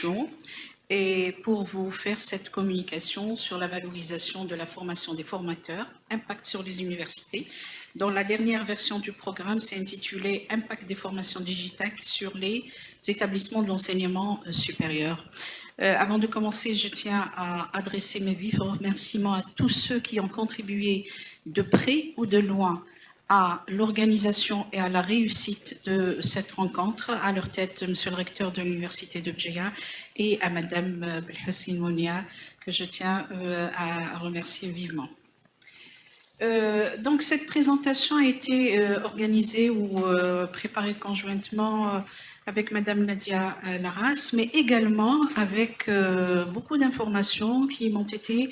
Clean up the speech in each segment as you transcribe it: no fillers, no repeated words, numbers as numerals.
formation et pour vous faire cette communication sur la valorisation de la formation des formateurs, impact sur les universités. Dans la dernière version du programme, c'est intitulé « Impact des formations digitales sur les établissements de l'enseignement supérieur ». Avant de commencer, je tiens à adresser mes vifs remerciements à tous ceux qui ont contribué de près ou de loin à l'organisation et à la réussite de cette rencontre, à leur tête, Monsieur le recteur de l'Université de Béjaïa et à Madame Belhoussine Mounia, que je tiens à remercier vivement. Donc cette présentation a été organisée ou préparée conjointement avec Madame Nadia Laras, mais également avec beaucoup d'informations qui m'ont été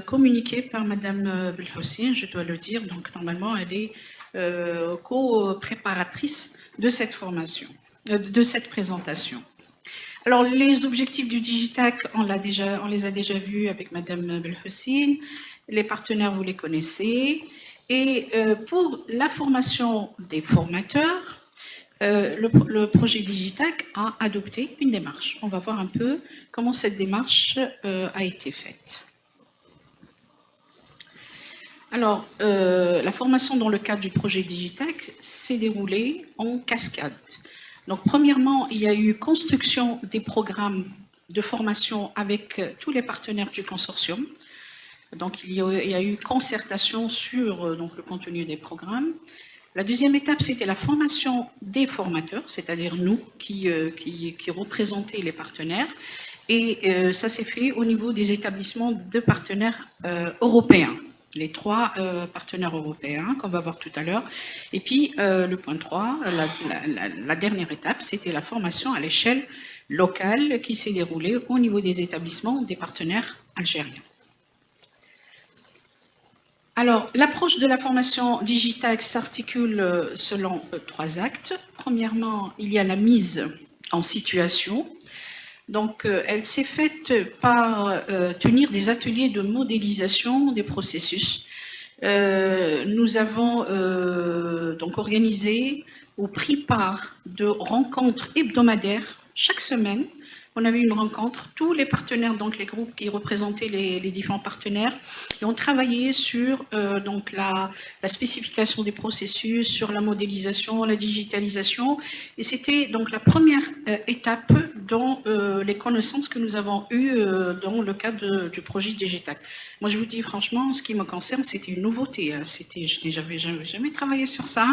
communiquées par Madame Belhoussine, je dois le dire. Donc normalement, elle est co-préparatrice de cette formation, de cette présentation. Alors les objectifs du Digitac, on les a déjà vus avec Madame Belhoussine. Les partenaires, vous les connaissez. Et pour la formation des formateurs, le projet Digitac a adopté une démarche. On va voir un peu comment cette démarche a été faite. Alors, la formation dans le cadre du projet Digitac s'est déroulée en cascade. Donc, premièrement, il y a eu construction des programmes de formation avec tous les partenaires du consortium. Donc, il y a eu concertation sur donc, le contenu des programmes. La deuxième étape, c'était la formation des formateurs, c'est-à-dire nous qui représentions les partenaires. Et ça s'est fait au niveau des établissements de partenaires européens, les 3 partenaires européens qu'on va voir tout à l'heure. Et puis, le point 3, la dernière étape, c'était la formation à l'échelle locale qui s'est déroulée au niveau des établissements des partenaires algériens. Alors, l'approche de la formation Digitac s'articule selon 3 actes. Premièrement, il y a la mise en situation. Donc, elle s'est faite par tenir des ateliers de modélisation des processus. Nous avons donc organisé ou pris part de rencontres hebdomadaires chaque semaine. On avait une rencontre, tous les partenaires, donc les groupes qui représentaient les différents partenaires, et on travaillait sur donc la spécification des processus, sur la modélisation, la digitalisation, et c'était donc la première étape dans les connaissances que nous avons eues dans le cadre du projet Digitac. Moi, je vous dis franchement, en ce qui me concerne, c'était une nouveauté. Je n'avais jamais travaillé sur ça.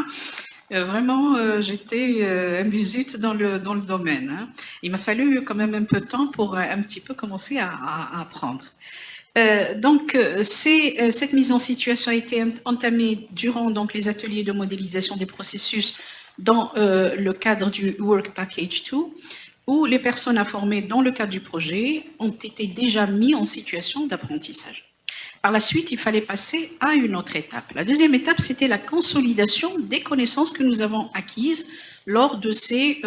Vraiment, j'étais imbusite dans le domaine. Hein. Il m'a fallu quand même un peu de temps pour un petit peu commencer à apprendre. Donc, cette mise en situation a été entamée durant donc, les ateliers de modélisation des processus dans le cadre du Work Package 2, où les personnes à former dans le cadre du projet ont été déjà mises en situation d'apprentissage. Par la suite, il fallait passer à une autre étape. La deuxième étape, c'était la consolidation des connaissances que nous avons acquises lors de ces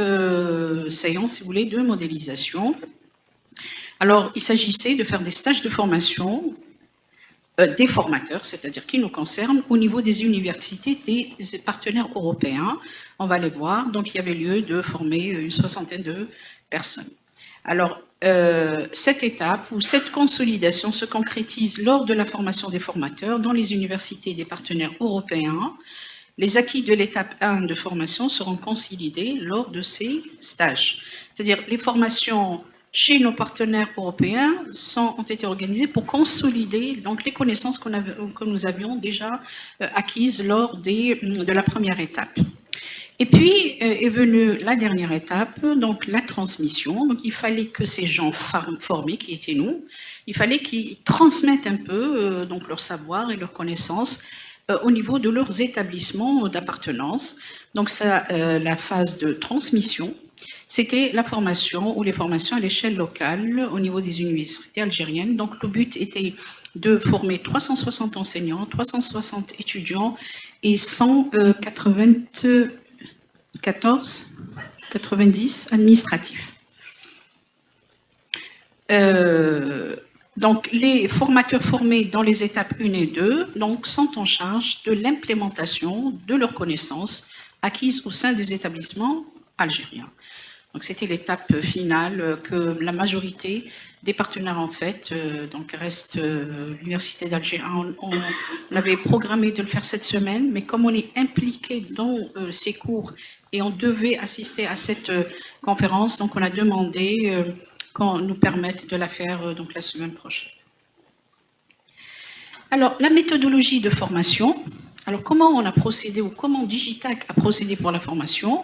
séances, si vous voulez, de modélisation. Alors, il s'agissait de faire des stages de formation des formateurs, c'est-à-dire qui nous concernent, au niveau des universités des partenaires européens. On va les voir. Donc, il y avait lieu de former une 60aine de personnes. Alors, cette étape ou cette consolidation se concrétise lors de la formation des formateurs dans les universités des partenaires européens. Les acquis de l'étape 1 de formation seront consolidés lors de ces stages. C'est-à-dire les formations chez nos partenaires européens ont été organisées pour consolider donc, les connaissances que nous avions déjà acquises lors de la première étape. Et puis est venue la dernière étape, donc la transmission. Donc il fallait que ces gens formés, qui étaient nous, il fallait qu'ils transmettent un peu donc leur savoir et leurs connaissances au niveau de leurs établissements d'appartenance. Donc ça, la phase de transmission, c'était la formation ou les formations à l'échelle locale au niveau des universités algériennes. Donc le but était de former 360 enseignants, 360 étudiants et 90 administratifs. Donc, les formateurs formés dans les étapes 1 et 2 donc, sont en charge de l'implémentation de leurs connaissances acquises au sein des établissements algériens. Donc c'était l'étape finale que la majorité des partenaires en fait, donc reste l'Université d'Alger. On avait programmé de le faire cette semaine, mais comme on est impliqué dans ces cours et on devait assister à cette conférence, donc on a demandé qu'on nous permette de la faire donc la semaine prochaine. Alors, la méthodologie de formation. Alors, comment on a procédé ou comment Digitac a procédé pour la formation?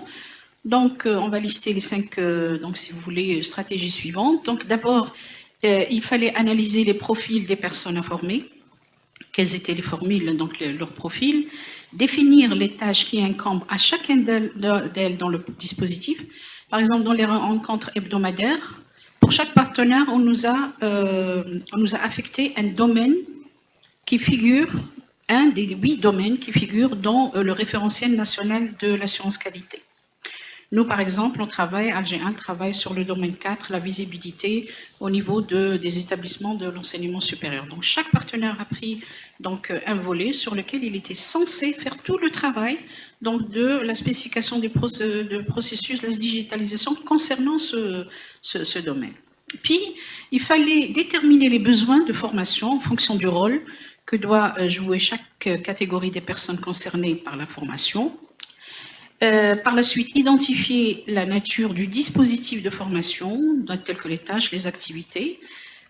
Donc, on va lister les 5, donc, si vous voulez, stratégies suivantes. Donc, d'abord, il fallait analyser les profils des personnes à former. Quels étaient les formules, donc leurs profils. Définir les tâches qui incombent à chacun d'elles dans le dispositif. Par exemple, dans les rencontres hebdomadaires, pour chaque partenaire, on nous a affecté un domaine qui figure, un des 8 domaines qui figurent dans le référentiel national de l'assurance qualité. Nous, par exemple, on travaille, Alger1 travaille sur le domaine 4, la visibilité au niveau des établissements de l'enseignement supérieur. Donc, chaque partenaire a pris donc, un volet sur lequel il était censé faire tout le travail donc, de la spécification du processus de la digitalisation concernant ce domaine. Puis, il fallait déterminer les besoins de formation en fonction du rôle que doit jouer chaque catégorie des personnes concernées par la formation. Par la suite, identifier la nature du dispositif de formation, tel que les tâches, les activités,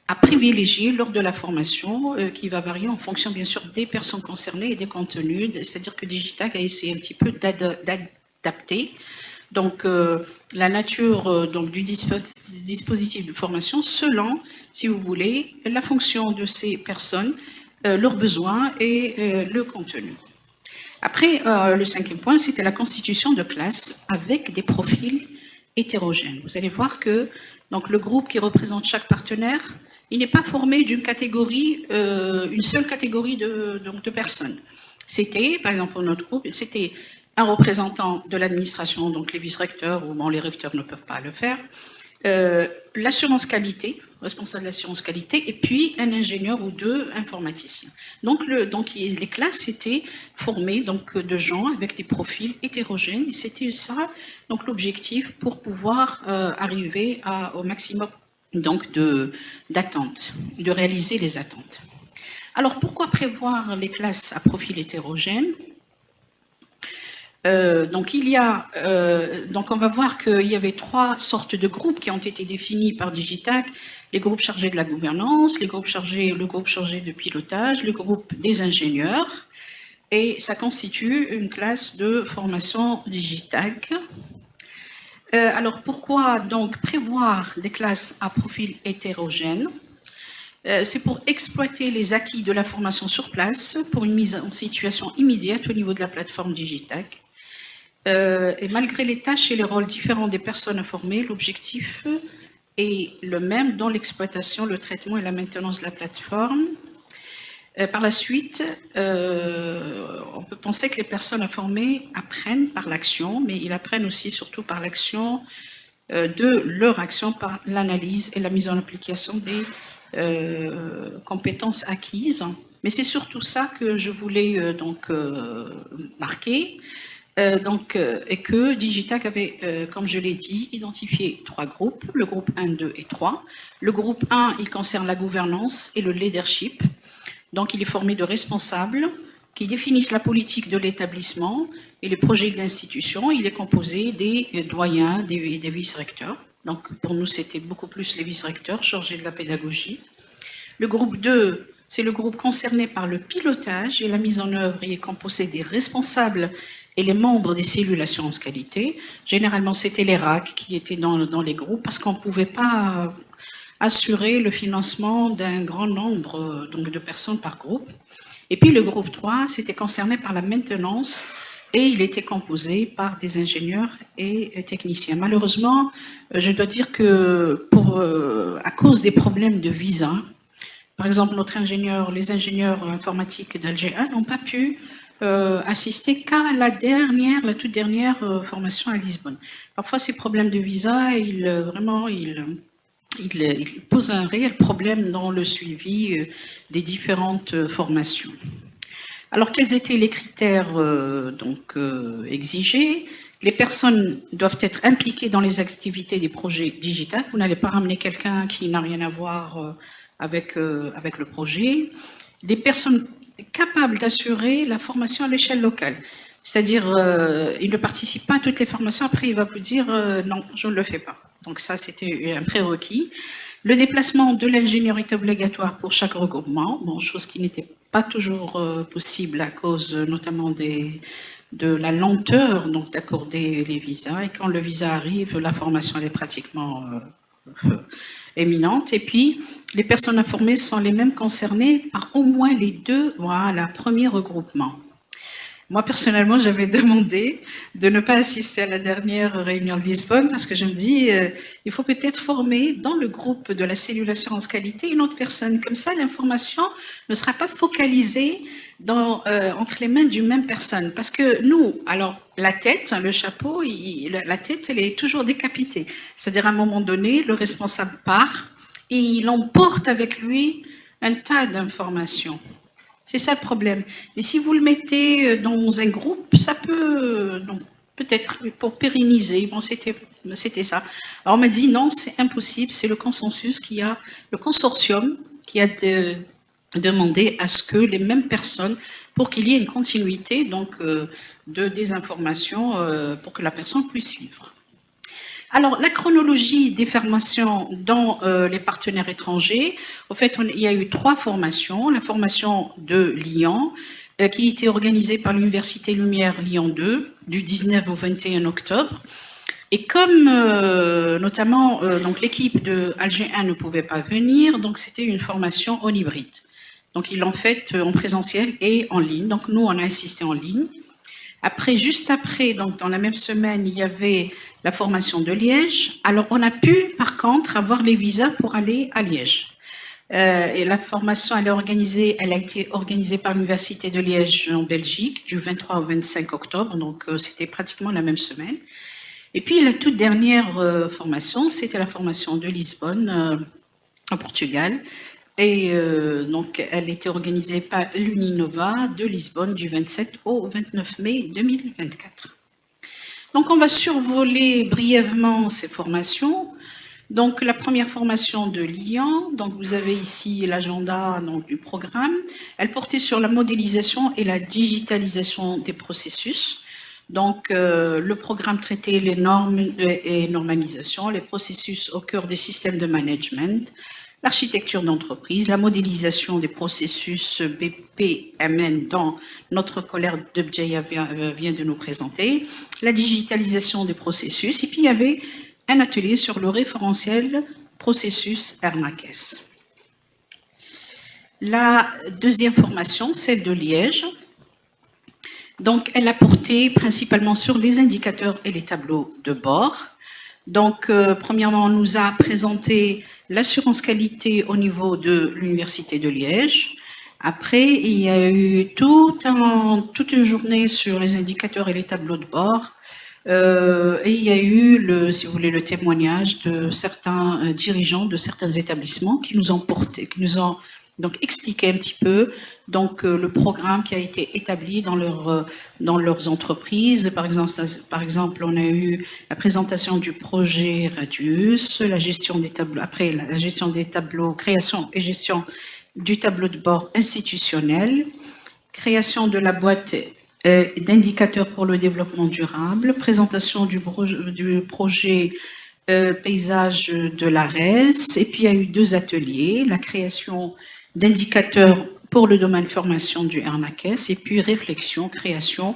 à privilégier lors de la formation, qui va varier en fonction, bien sûr, des personnes concernées et des contenus. C'est-à-dire que Digitac a essayé un petit peu d'adapter donc, la nature donc, du dispositif de formation selon, si vous voulez, la fonction de ces personnes, leurs besoins et le contenu. Après, le 5e point, c'était la constitution de classes avec des profils hétérogènes. Vous allez voir que donc, le groupe qui représente chaque partenaire, il n'est pas formé d'une catégorie, une seule catégorie de personnes. C'était, par exemple, pour notre groupe, c'était un représentant de l'administration, donc les vice-recteurs, ou bon, les recteurs ne peuvent pas le faire, l'assurance qualité, responsable de l'assurance qualité, et puis un ingénieur ou 2 informaticiens. Donc les classes étaient formées donc, de gens avec des profils hétérogènes, et c'était ça donc l'objectif pour pouvoir arriver au maximum donc d'attentes, de réaliser les attentes. Alors pourquoi prévoir les classes à profil hétérogène? Donc on va voir qu'il y avait 3 sortes de groupes qui ont été définis par Digitac. Les groupes chargés de la gouvernance, le groupe chargé de pilotage, le groupe des ingénieurs. Et ça constitue une classe de formation Digitac. Alors pourquoi donc prévoir des classes à profil hétérogène? C'est pour exploiter les acquis de la formation sur place pour une mise en situation immédiate au niveau de la plateforme Digitac. Et malgré les tâches et les rôles différents des personnes à former, l'objectif est le même dans l'exploitation, le traitement et la maintenance de la plateforme. Par la suite, on peut penser que les personnes à former apprennent par l'action, mais ils apprennent aussi surtout par l'action de leur action, par l'analyse et la mise en application des compétences acquises. Mais c'est surtout ça que je voulais donc marquer. Et que Digitac avait, comme je l'ai dit, identifié 3 groupes, le groupe 1, 2 et 3. Le groupe 1, il concerne la gouvernance et le leadership. Donc, il est formé de responsables qui définissent la politique de l'établissement et les projets de l'institution. Il est composé des doyens, des vice-recteurs. Donc, pour nous, c'était beaucoup plus les vice-recteurs chargés de la pédagogie. Le groupe 2, c'est le groupe concerné par le pilotage et la mise en œuvre. Il est composé des responsables et les membres des cellules assurance qualité. Généralement, c'était les RAC qui étaient dans les groupes parce qu'on ne pouvait pas assurer le financement d'un grand nombre donc, de personnes par groupe. Et puis le groupe 3, c'était concerné par la maintenance et il était composé par des ingénieurs et techniciens. Malheureusement, je dois dire que à cause des problèmes de visa, par exemple, les ingénieurs informatiques d'Alger1 n'ont pas pu assister qu'à la toute dernière formation à Lisbonne. Parfois, ces problèmes de visa, ils posent un réel problème dans le suivi des différentes formations. Alors, quels étaient les critères exigés? Les personnes doivent être impliquées dans les activités des projets digitaux. Vous n'allez pas ramener quelqu'un qui n'a rien à voir avec le projet. Des personnes capables d'assurer la formation à l'échelle locale. C'est-à-dire, il ne participe pas à toutes les formations, après il va vous dire non, je ne le fais pas. Donc ça, c'était un prérequis. Le déplacement de l'ingénieur est obligatoire pour chaque regroupement, bon, chose qui n'était pas toujours possible à cause notamment de la lenteur d'accorder les visas. Et quand le visa arrive, la formation elle est pratiquement éminente. Et puis, les personnes informées sont les mêmes concernées par au moins les deux, voilà, premiers regroupements. Moi, personnellement, j'avais demandé de ne pas assister à la dernière réunion de Lisbonne parce que je me dis, il faut peut-être former dans le groupe de la cellule assurance qualité une autre personne. Comme ça, l'information ne sera pas focalisée entre les mains d'une même personne. Parce que nous, alors, la tête, le chapeau, la tête, elle est toujours décapitée. C'est-à-dire, à un moment donné, le responsable part et il emporte avec lui un tas d'informations. C'est ça le problème. Mais si vous le mettez dans un groupe, ça peut, donc, peut-être pour pérenniser, bon, c'était ça. Alors on m'a dit non, c'est impossible, c'est le consensus le consortium qui a demandé à ce que les mêmes personnes, pour qu'il y ait une continuité donc des informations pour que la personne puisse suivre. Alors, la chronologie des formations dans les partenaires étrangers, au fait, il y a eu 3 formations. La formation de Lyon, qui a été organisée par l'Université Lumière Lyon 2, du 19 au 21 octobre. Et comme notamment donc l'équipe de Alger 1 ne pouvait pas venir, donc c'était une formation en hybride. Donc ils l'ont faite en présentiel et en ligne. Donc nous, on a assisté en ligne. Après, juste après, donc dans la même semaine, il y avait la formation de Liège. Alors, on a pu, par contre, avoir les visas pour aller à Liège. Et la formation, elle a été organisée par l'Université de Liège en Belgique, du 23 au 25 octobre, donc c'était pratiquement la même semaine. Et puis, la toute dernière formation, c'était la formation de Lisbonne, en Portugal. Et donc, elle était organisée par l'Uninova de Lisbonne du 27 au 29 mai 2024. Donc, on va survoler brièvement ces formations. Donc, la première formation de Lyon, donc vous avez ici l'agenda du programme. Elle portait sur la modélisation et la digitalisation des processus. Donc, le programme traitait les normes et normalisation, les processus au cœur des systèmes de management, l'architecture d'entreprise, la modélisation des processus BPMN dont notre collègue Debjaya vient de nous présenter, la digitalisation des processus, et puis il y avait un atelier sur le référentiel processus Hermakes. La deuxième formation, celle de Liège, donc elle a porté principalement sur les indicateurs et les tableaux de bord. Donc, premièrement, on nous a présenté l'assurance qualité au niveau de l'Université de Liège. Après, il y a eu toute une journée sur les indicateurs et les tableaux de bord. Et il y a eu, si vous voulez, le témoignage de certains dirigeants de certains établissements qui nous ont donc expliqué un petit peu le programme qui a été établi dans leurs entreprises. Par exemple, on a eu la présentation du projet Radius, la gestion des tableaux, après la gestion des tableaux, création et gestion du tableau de bord institutionnel, création de la boîte d'indicateurs pour le développement durable, présentation du projet paysage de l'ARES, et puis il y a eu 2 ateliers, la création d'indicateurs pour le domaine formation du Hermakes, et puis réflexion, création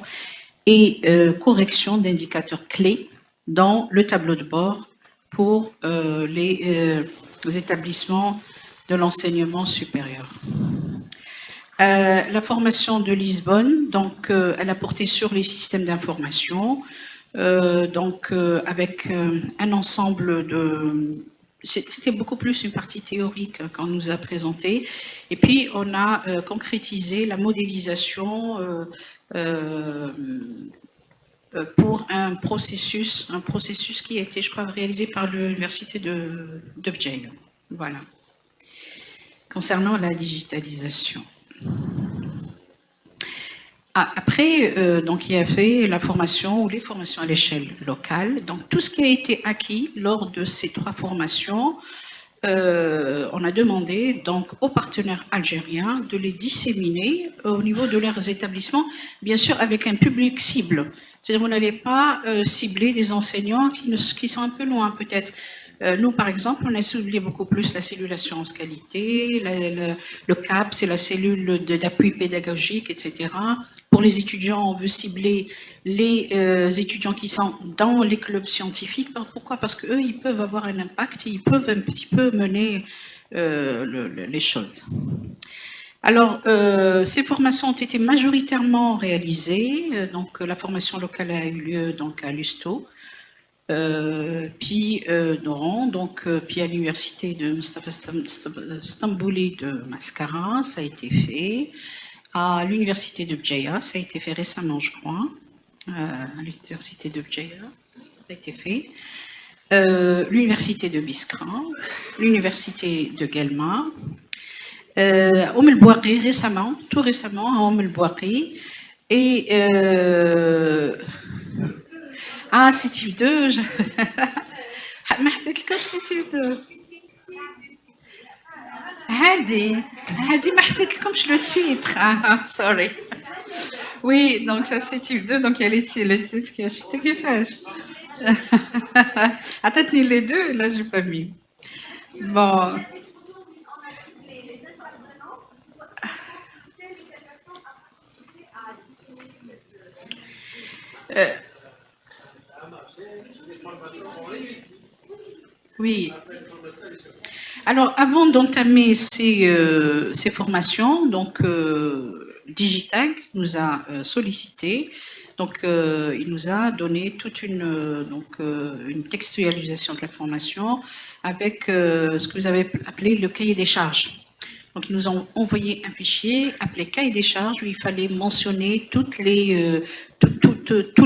et correction d'indicateurs clés dans le tableau de bord pour les établissements de l'enseignement supérieur. La formation de Lisbonne, donc elle a porté sur les systèmes d'information, avec un ensemble de... C'était beaucoup plus une partie théorique qu'on nous a présenté. Et puis, on a concrétisé la modélisation pour un processus qui a été, je crois, réalisé par l'université de Debjay. Voilà. Concernant la digitalisation. Après, donc il a fait la formation ou les formations à l'échelle locale. Donc tout ce qui a été acquis lors de ces 3 formations, on a demandé donc aux partenaires algériens de les disséminer au niveau de leurs établissements, bien sûr avec un public cible. C'est-à-dire vous n'allez pas cibler des enseignants qui sont un peu loin peut-être. Nous, par exemple, on a ciblé beaucoup plus la cellule assurance qualité, le CAP, c'est la cellule d'appui pédagogique, etc. Pour les étudiants, on veut cibler les étudiants qui sont dans les clubs scientifiques. Pourquoi? Parce qu'eux, ils peuvent avoir un impact, ils peuvent un petit peu mener les choses. Alors, ces formations ont été majoritairement réalisées. Donc, la formation locale a eu lieu donc, à Lusto, puis Noran, donc, puis à l'université de Mustafa Stambouli de Mascara, ça a été fait. À l'université de Bjeya, ça a été fait récemment, je crois. À l'université de Bjeya, ça a été fait. L'université de Biskra, l'université de Guelma, Oum el-Bouaqi récemment, tout récemment à Oum el-Bouaqi. Et c'est type 2. ما حطيتلكمش سي type 2. هادي ما حطيتلكمش le titre. Sorry. Oui, donc ça c'est type 2, donc il y a le titre qui a acheté كيفاش. عطتني les deux, là j'ai pas mis. Bon. Oui. Alors, avant d'entamer ces formations, donc Digitag nous a sollicité. Donc, il nous a donné toute une textualisation de la formation avec ce que vous avez appelé le cahier des charges. Donc, ils nous ont envoyé un fichier appelé cahier des charges où il fallait mentionner tous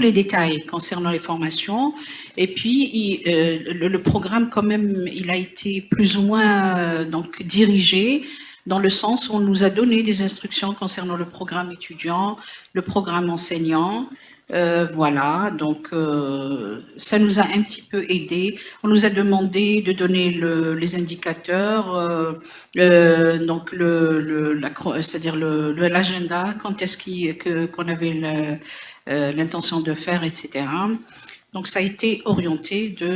les détails concernant les formations. Et puis, le programme, quand même, il a été plus ou moins donc dirigé dans le sens où on nous a donné des instructions concernant le programme étudiant, le programme enseignant. Voilà, donc ça nous a un petit peu aidé. On nous a demandé de donner les indicateurs, donc c'est-à-dire l'agenda, quand est-ce qu'on avait l'intention de faire, etc. Donc ça a été orienté de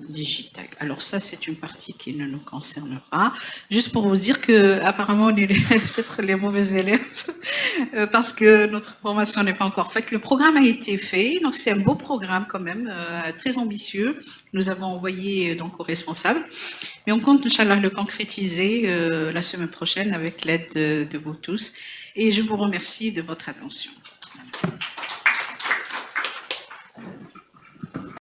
Digitag. Alors ça, c'est une partie qui ne nous concerne pas. Juste pour vous dire que apparemment on est peut-être les mauvais élèves parce que notre formation n'est pas encore faite. Le programme a été fait, donc c'est un beau programme quand même, très ambitieux. Nous avons envoyé donc aux responsables, mais on compte, Inch'Allah, le concrétiser la semaine prochaine avec l'aide de vous tous. Et je vous remercie de votre attention. Voilà.